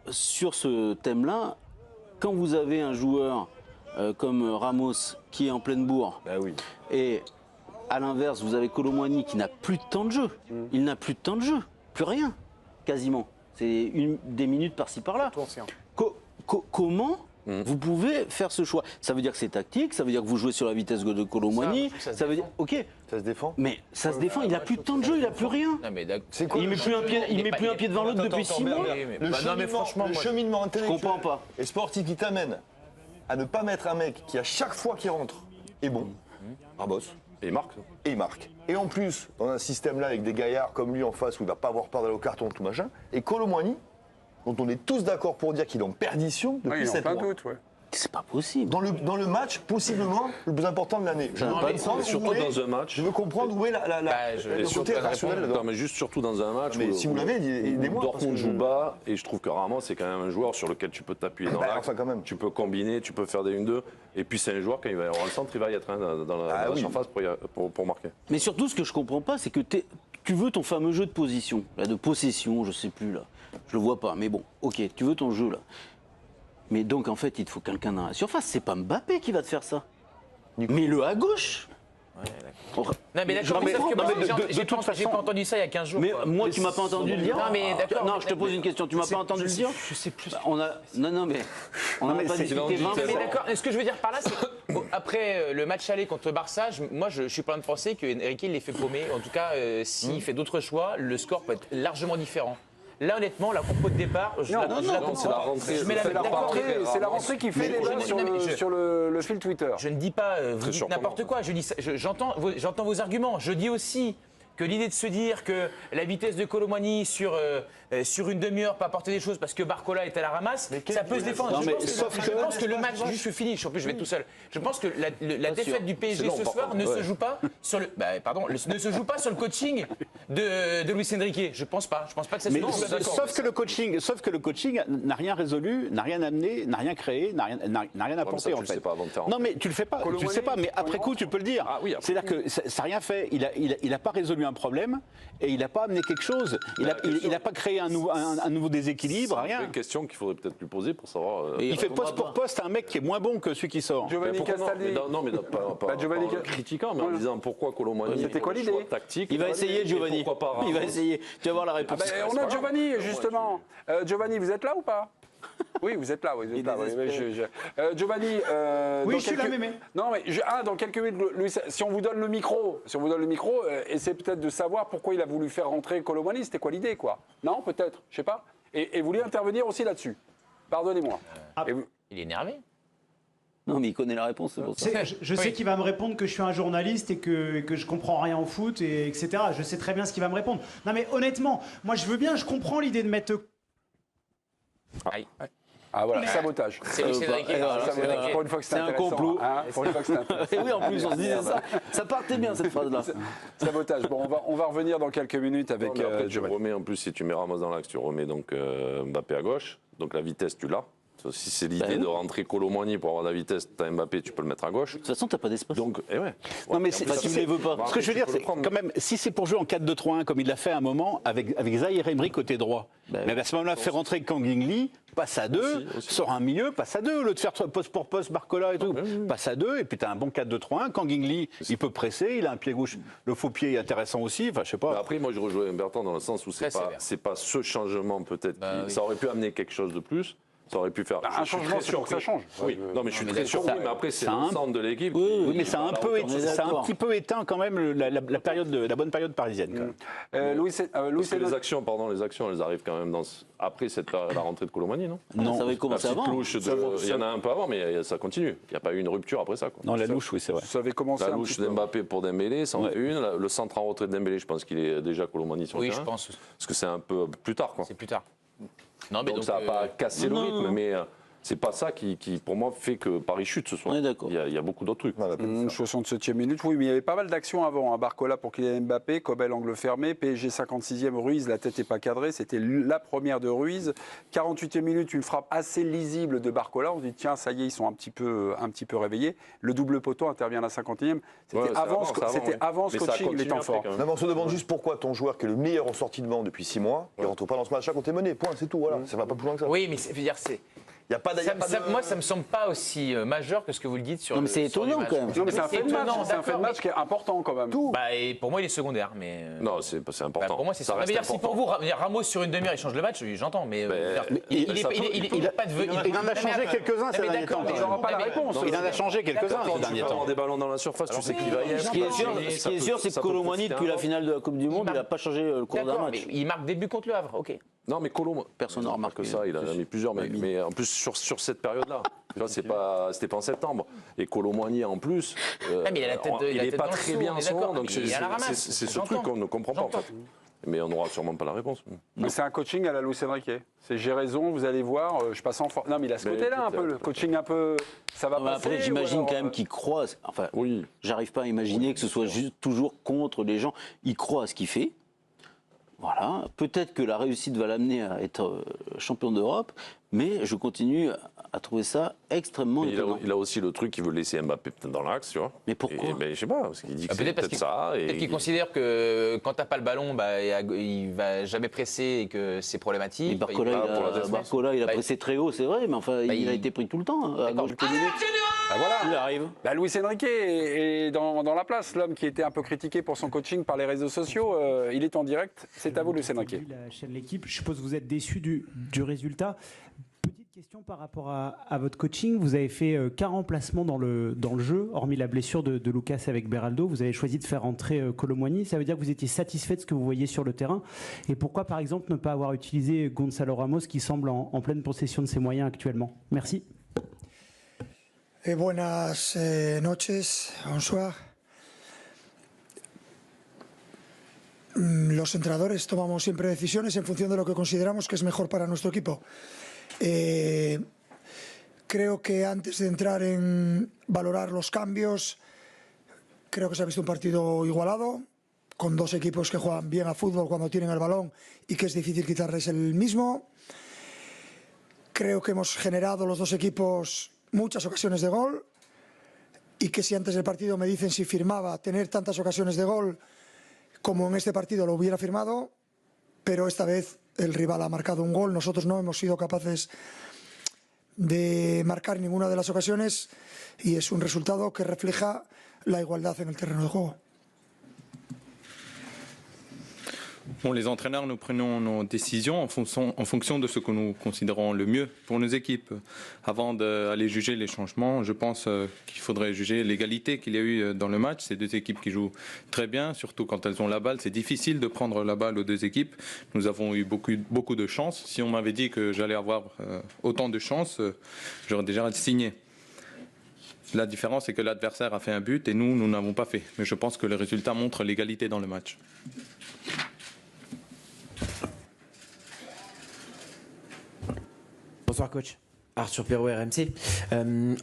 sur ce thème-là, quand vous avez un joueur comme Ramos qui est en pleine bourre, et à l'inverse, vous avez Kolo Muani qui n'a plus de temps de jeu. Il n'a plus de temps de jeu, plus rien, quasiment. C'est des minutes par-ci par-là. Comment vous pouvez faire ce choix? Ça veut dire que c'est tactique, ça veut dire que vous jouez sur la vitesse de Kolo Muani, ça veut dire, ok. Ça se défend. Mais ça se défend, il n'a plus de temps de jeu, il n'a plus rien. Non, mais Il met plus un pied devant l'autre depuis 6 mois. Le cheminement intellectuel Je comprends pas. et sportif qui t'amène à ne pas mettre un mec qui, à chaque fois qu'il rentre, est bon, Ramos. Et il marque. Et il marque. Et en plus, dans un système-là, avec des gaillards comme lui en face, où il va pas avoir peur d'aller au carton, tout machin, et Kolo Muani, dont on est tous d'accord pour dire qu'il est en perdition depuis 7 mois. C'est pas possible. Dans le match, possiblement, le plus important de l'année. Surtout dans un match. Je veux comprendre où est le côté rationnel là-dedans. Non, mais juste surtout dans un match Mais où, si vous l'avez, aidez-moi. Dortmund joue bas, et je trouve que Ramos, c'est quand même un joueur sur lequel tu peux t'appuyer dans l'axe. Enfin, quand même. Tu peux combiner, tu peux faire des 1-2. Et puis c'est un joueur, quand il va y avoir le centre, il va y être dans la surface pour marquer. Mais surtout, ce que je comprends pas, c'est que tu veux ton fameux jeu de position, là, de possession, je sais plus là. Je le vois pas, mais bon, ok, tu veux ton jeu là. Mais donc en fait, il te faut quelqu'un dans la surface. C'est pas Mbappé qui va te faire ça. Mets-le à gauche. Non, mais d'accord, j'ai pas entendu ça il y a 15 jours. Mais moi, tu m'as pas entendu le dire. Non, mais d'accord. Non, je te pose une question. Tu m'as pas entendu le dire. Je sais plus. On a. Non, mais. On n'a pas discuté 20 Mais d'accord, ce que je veux dire par là, c'est après le match aller contre Barça, moi je suis plein de penser que Enrique il les fait paumer. En tout cas, s'il fait d'autres choix, le score peut être largement différent. Là, honnêtement, la compo de départ, je la comprends. C'est la rentrée. C'est la rentrée qui fait débat sur le fil Twitter. Je ne dis pas, vous dites n'importe quoi. J'entends vos arguments. Je dis aussi que l'idée de se dire que la vitesse de Kolo Muani sur une demi-heure peut apporter des choses parce que Barcola est à la ramasse, ça peut se défendre. Je pense que le match, juste je finis, en plus je vais être tout seul. Je pense que la défaite du PSG ce soir ne se joue pas sur le, ne se joue pas sur le coaching de Luis Enrique. Je pense pas que ça se joue. Sauf que le coaching n'a rien résolu, n'a rien amené, n'a rien créé, n'a rien apporté en fait. Non mais tu le fais pas, tu le sais pas, mais après coup tu peux le dire. C'est-à-dire que ça n'a rien fait. Il a pas résolu un problème et il n'a pas amené quelque chose. Il n'a pas créé un nouveau déséquilibre, rien. C'est une question qu'il faudrait peut-être lui poser pour savoir. Il fait poste pour poste un mec qui est moins bon que celui qui sort. Giovanni Castaldi. Non, mais pas en critiquant, mais en disant pourquoi Kolo Muani. C'était quoi l'idée tactique. Il va essayer, Giovanni. Il va essayer. Tu vas voir la réponse. On a Giovanni, justement. Giovanni, vous êtes là ou pas? Oui, vous êtes là. Giovanni. Oui, je suis là, mémé. Non, mais dans quelques minutes, Louis, si on vous donne le micro, essayez peut-être de savoir pourquoi il a voulu faire rentrer Kolo Muani. C'était quoi l'idée, quoi? Non, peut-être, je sais pas. Et vous voulez intervenir aussi là-dessus? Pardonnez-moi. Il est énervé. Non, mais il connaît la réponse, c'est pour ça. Je sais qu'il va me répondre que je suis un journaliste et que je comprends rien au foot, etc. Je sais très bien ce qu'il va me répondre. Non, mais honnêtement, moi je veux bien, je comprends l'idée de mettre. Ah voilà, sabotage. C'est Luis Enrique. Pour une fois que c'est un complot. Pour une fois que c'est intéressant. Et oui, en plus, on se disait ça. Ça partait bien cette phrase-là. Sabotage. Bon, on va revenir dans quelques minutes avec. Tu remets en plus, si tu mets Ramos dans l'axe, tu remets donc Mbappé à gauche. Donc la vitesse, tu l'as. Si c'est l'idée de rentrer Kolo Muani pour avoir de la vitesse, t'as Mbappé, tu peux le mettre à gauche. De toute façon, t'as pas d'espace. Donc, Non, mais tu ne les veux pas. Ce que je veux dire, c'est quand même, si c'est pour jouer en 4-2-3-1, comme il l'a fait à un moment, avec Zahir Emery côté droit, mais à ce moment-là, faire rentrer Kang In-lee, passe à 2, sort un milieu, passe à 2, au lieu de faire poste pour poste, Barcola et tout, passe à 2, et puis t'as un bon 4-2-3-1. Kang In-lee, il peut presser, il a un pied gauche, le faux pied est intéressant aussi, enfin, je sais pas. Mais après, moi, je rejoins Bertrand dans le sens où c'est pas ce changement peut-être. Ça aurait pu amener quelque chose de plus. Ça aurait pu faire un changement, c'est pour que ça change. Oui, non, mais je suis très surpris. Mais après, c'est l'ensemble de l'équipe. Oui, mais ça a un petit peu éteint quand même la bonne période parisienne. Les actions, elles arrivent quand même après la rentrée de Kolo Muani, non? Non, ça avait commencé avant. Il y en a un peu avant, mais ça continue. Il n'y a pas eu une rupture après ça. Non, la louche, oui, c'est vrai. Ça avait commencé. La louche d'Mbappé pour Dembélé, ça en fait une. Le centre en retrait de Dembélé, je pense qu'il est déjà Kolo Muani sur le terrain. Oui, je pense. Parce que c'est un peu plus tard, quoi. C'est plus tard. Non, mais donc ça n'a pas cassé le rythme, mais C'est pas ça qui, pour moi, fait que Paris chute ce soir. On est d'accord. Il y a beaucoup d'autres trucs. 67e minute, oui, mais il y avait pas mal d'actions avant. Hein. Barcola pour Kylian Mbappé, Kobel angle fermé, PSG 56e, Ruiz, la tête n'est pas cadrée. C'était la première de Ruiz. 48e minute, une frappe assez lisible de Barcola. On se dit, tiens, ça y est, ils sont un petit peu réveillés. Le double poteau intervient à la 50e. C'était avant ce coaching, les temps forts. Non, mais on se demande juste pourquoi ton joueur, qui est le meilleur en sortie de banc depuis 6 mois, il ne rentre pas dans ce match-là quand t'es mené. Point, c'est tout. Voilà. Ça va pas plus loin que ça. Oui, mais c'est. Y a pas Moi, ça me semble pas aussi majeur que ce que vous le dites sur. Non, mais c'est étonnant quand même. Non, mais c'est un fait de match. C'est un fait de match qui est important quand même. Bah, et pour moi, il est secondaire, mais. Non, c'est important. Bah, pour moi, c'est ça. Si pour vous, Ramos sur une demi-heure, il change le match, j'entends, mais. Il en a changé quelques-uns ces derniers temps. Il n'aura pas la réponse. Il en a changé quelques-uns ces derniers temps. Des ballons dans la surface, tu sais qu'il va y être. Ce qui est sûr, c'est que Kolo Muani, depuis la finale de la Coupe du Monde, il n'a pas changé le cours d'un match. Il marque des buts contre le Havre, ok. Non, mais Kolo, personne n'a remarqué ça. Il a mis plusieurs, mais en plus sur cette période-là. C'était pas en septembre. Et Kolo Muani en plus, il n'est pas très bien en ce moment. Donc c'est ce truc qu'on ne comprend pas en fait. Mais on n'aura sûrement pas la réponse. Mais c'est un coaching à la Luis Enrique. C'est j'ai raison, vous allez voir, je passe en forme. Non, mais il a ce côté-là un peu, le coaching un peu. Ça va passer. Après, j'imagine quand même qu'il croit. Enfin, oui. J'arrive pas à imaginer que ce soit juste toujours contre les gens. Il croit à ce qu'il fait. Voilà, peut-être que la réussite va l'amener à être champion d'Europe, mais je continue à trouver ça extrêmement étonnant. Il a aussi le truc qu'il veut laisser Mbappé peut-être dans l'axe, tu vois. Mais pourquoi? Je sais pas, parce qu'il dit que c'est peut-être ça. Peut-être qu'il considère que quand t'as pas le ballon, il va jamais presser et que c'est problématique. Mais Barcola, il a pressé très haut, c'est vrai, mais enfin, il a été pris tout le temps. À gauche, voilà. Il arrive. Luis Enrique est dans la place. L'homme qui était un peu critiqué pour son coaching par les réseaux sociaux, il est en direct. C'est à vous, Luis Enrique. La chaîne L'Équipe, je suppose que vous êtes déçu du résultat. Petite question par rapport à votre coaching. Vous avez fait qu'un remplacement dans le jeu, hormis la blessure de Lucas avec Beraldo. Vous avez choisi de faire entrer Kolo Muani. Ça veut dire que vous étiez satisfait de ce que vous voyez sur le terrain. Et pourquoi, par exemple, ne pas avoir utilisé Gonzalo Ramos, qui semble en pleine possession de ses moyens actuellement? Merci. Buenas noches, bonsoir. Los entrenadores tomamos siempre decisiones en función de lo que consideramos que es mejor para nuestro equipo. Creo que antes de entrar en valorar los cambios, creo que se ha visto un partido igualado, con dos equipos que juegan bien a fútbol cuando tienen el balón y que es difícil quitarles el mismo. Creo que hemos generado los dos equipos muchas ocasiones de gol y que si antes del partido me dicen si firmaba tener tantas ocasiones de gol como en este partido lo hubiera firmado, pero esta vez el rival ha marcado un gol, nosotros no hemos sido capaces de marcar ninguna de las ocasiones y es un resultado que refleja la igualdad en el terreno de juego. Bon, les entraîneurs, nous prenons nos décisions en fonction de ce que nous considérons le mieux pour nos équipes. Avant d'aller juger les changements, je pense qu'il faudrait juger l'égalité qu'il y a eu dans le match. Ces deux équipes qui jouent très bien, surtout quand elles ont la balle. C'est difficile de prendre la balle aux deux équipes. Nous avons eu beaucoup de chance. Si on m'avait dit que j'allais avoir autant de chance, j'aurais déjà signé. La différence, c'est que l'adversaire a fait un but et nous n'avons pas fait. Mais je pense que le résultat montre l'égalité dans le match. Bonsoir coach, Arthur Perrault, RMC.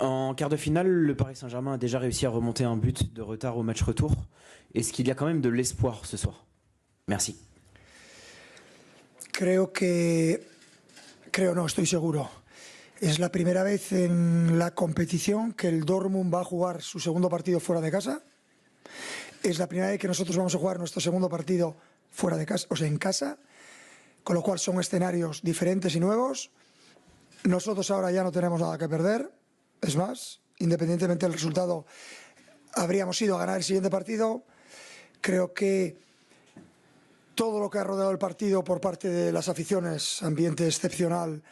En quart de finale, le Paris Saint-Germain a déjà réussi à remonter un but de retard au match retour. Est-ce qu'il y a quand même de l'espoir ce soir? Merci. Estoy seguro. Es la primera vez en la competición que el Dortmund va a jugar su segundo partido fuera de casa. Es la primera vez que nosotros vamos a jugar nuestro segundo partido fuera de casa, o sea, en casa, con lo cual son escenarios diferentes y nuevos. Nosotros ahora ya no tenemos nada que perder, es más, independientemente del resultado, habríamos ido a ganar el siguiente partido. Creo que todo lo que ha rodeado el partido por parte de las aficiones, ambiente excepcional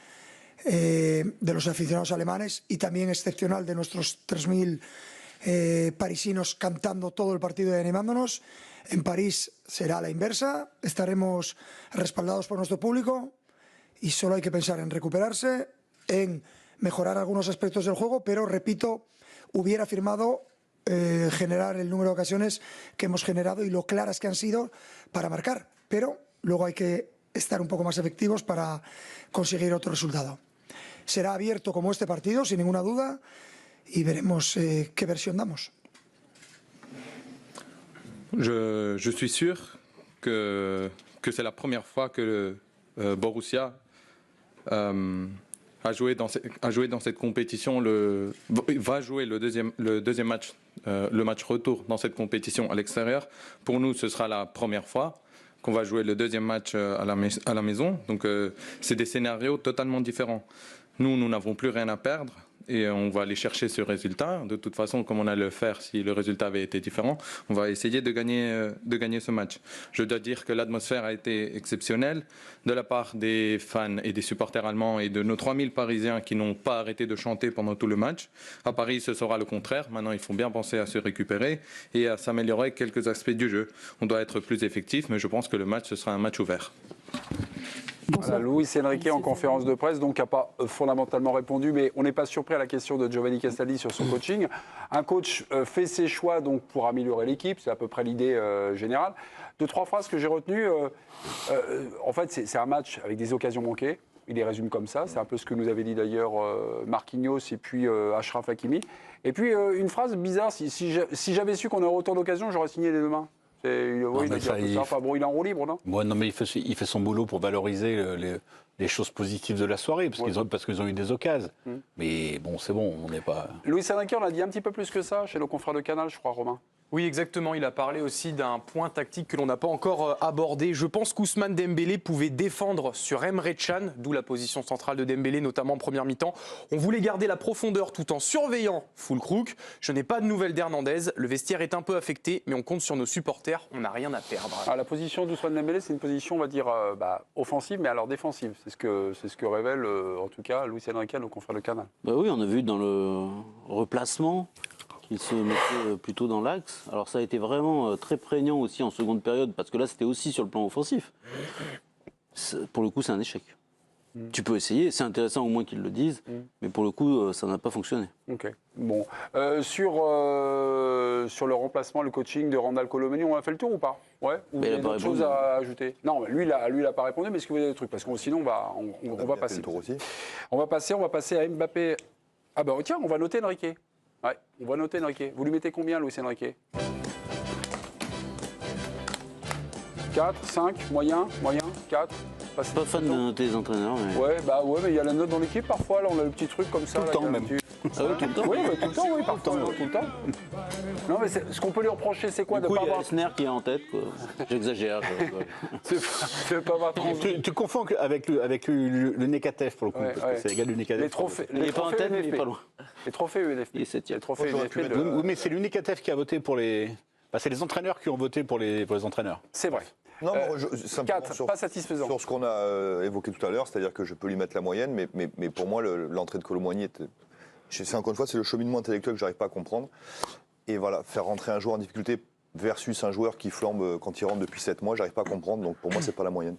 de los aficionados alemanes y también excepcional de nuestros 3.000 parisinos cantando todo el partido y animándonos. En París será la inversa, estaremos respaldados por nuestro público y solo hay que pensar en recuperarse, en mejorar algunos aspectos del juego, pero repito, hubiera firmado generar el número de ocasiones que hemos generado y lo claras que han sido para marcar, pero luego hay que estar un poco más efectivos para conseguir otro resultado. será abierto como este partido, sin ninguna duda, y veremos qué versión damos. Je suis sûr que c'est la première fois que Borussia a joué dans cette compétition, va jouer le deuxième match, le match retour dans cette compétition à l'extérieur. Pour nous, ce sera la première fois qu'on va jouer le deuxième match à la maison. Donc c'est des scénarios totalement différents. Nous n'avons plus rien à perdre et on va aller chercher ce résultat. De toute façon, comme on allait le faire si le résultat avait été différent, on va essayer de gagner ce match. Je dois dire que l'atmosphère a été exceptionnelle de la part des fans et des supporters allemands et de nos 3000 Parisiens qui n'ont pas arrêté de chanter pendant tout le match. À Paris, ce sera le contraire. Maintenant, il faut bien penser à se récupérer et à s'améliorer quelques aspects du jeu. On doit être plus effectif, mais je pense que le match, ce sera un match ouvert. Voilà, Luis Enrique en conférence de presse, donc n'a pas fondamentalement répondu, mais on n'est pas surpris à la question de Giovanni Castaldi sur son coaching. Un coach fait ses choix donc pour améliorer l'équipe, c'est à peu près l'idée générale. 2-3 phrases que j'ai retenues. En fait, c'est un match avec des occasions manquées. Il les résume comme ça. C'est un peu ce que nous avait dit d'ailleurs Marquinhos et puis Achraf Hakimi. Et puis une phrase bizarre. Si j'avais su qu'on aurait autant d'occasions, j'aurais signé les deux mains. Oui, il est en roue libre, non? Ouais, non, mais il fait son boulot pour valoriser les choses positives de la soirée, parce qu'ils ont eu des occasions. Mais bon, c'est bon, on n'est pas... Luis Enrique, on a dit un petit peu plus que ça chez nos confrères de Canal, je crois, Romain. Oui, exactement. Il a parlé aussi d'un point tactique que l'on n'a pas encore abordé. Je pense qu'Ousmane Dembélé pouvait défendre sur Emre Can, d'où la position centrale de Dembélé, notamment en première mi-temps. On voulait garder la profondeur tout en surveillant Füllkrug. Je n'ai pas de nouvelles d'Hernandez. Le vestiaire est un peu affecté, mais on compte sur nos supporters. On n'a rien à perdre. Alors, la position d'Ousmane Dembélé, c'est une position, on va dire, offensive, mais alors défensive. C'est ce que révèle, en tout cas, Luis Enrique, nos confrères de Canal. Bah oui, on a vu dans le replacement qu'il se mettait plutôt dans l'axe. Alors ça a été vraiment très prégnant aussi en seconde période, parce que là, c'était aussi sur le plan offensif. Pour le coup, c'est un échec. Tu peux essayer, c'est intéressant au moins qu'ils le disent, mais pour le coup, ça n'a pas fonctionné. Ok. Bon. Sur le remplacement, le coaching de Randal Kolo Muani, on a fait le tour ou pas? Ouais. Ou il y a d'autres choses à ajouter? Non, mais lui, il n'a pas répondu, mais est-ce que vous avez des trucs? Parce que sinon, on va passer. Le tour aussi. On va passer à Mbappé. Ah bah tiens, on va noter Enrique. Ouais, on va noter Enrique. Vous lui mettez combien, Luis Enrique? 4, 5, moyen, 4. Pas fan de noter les entraîneurs. Mais... Ouais, mais il y a la note dans l'équipe parfois. Là, on a le petit truc comme ça. Tout le temps même. Ah oui, tout le temps. Oui, tout le temps, oui, parfois. Tout le temps. Non, mais ce qu'on peut lui reprocher, c'est quoi? Du coup, il y a Elsner qui est en tête, quoi. J'exagère. C'est pas avoir trop. Tu confonds avec le Nekatev pour le coup, parce que c'est égal du Nekatev. Il n'est pas en tête, mais il est pas loin. Les trophées UNFP. Il est 7e. Oui, mais c'est l'Unekatev qui a voté pour les... c'est les entraîneurs qui ont voté pour les entraîneurs. C'est vrai. Non, 4, pas satisfaisant. Sur ce qu'on a évoqué tout à l'heure, c'est-à-dire que je peux lui mettre la moyenne, mais pour moi, l'entrée de Kolo Muani, encore une fois, c'est le cheminement intellectuel que j'arrive pas à comprendre. Et voilà, faire rentrer un joueur en difficulté versus un joueur qui flambe quand il rentre depuis 7 mois, j'arrive pas à comprendre. Donc pour moi, c'est pas la moyenne.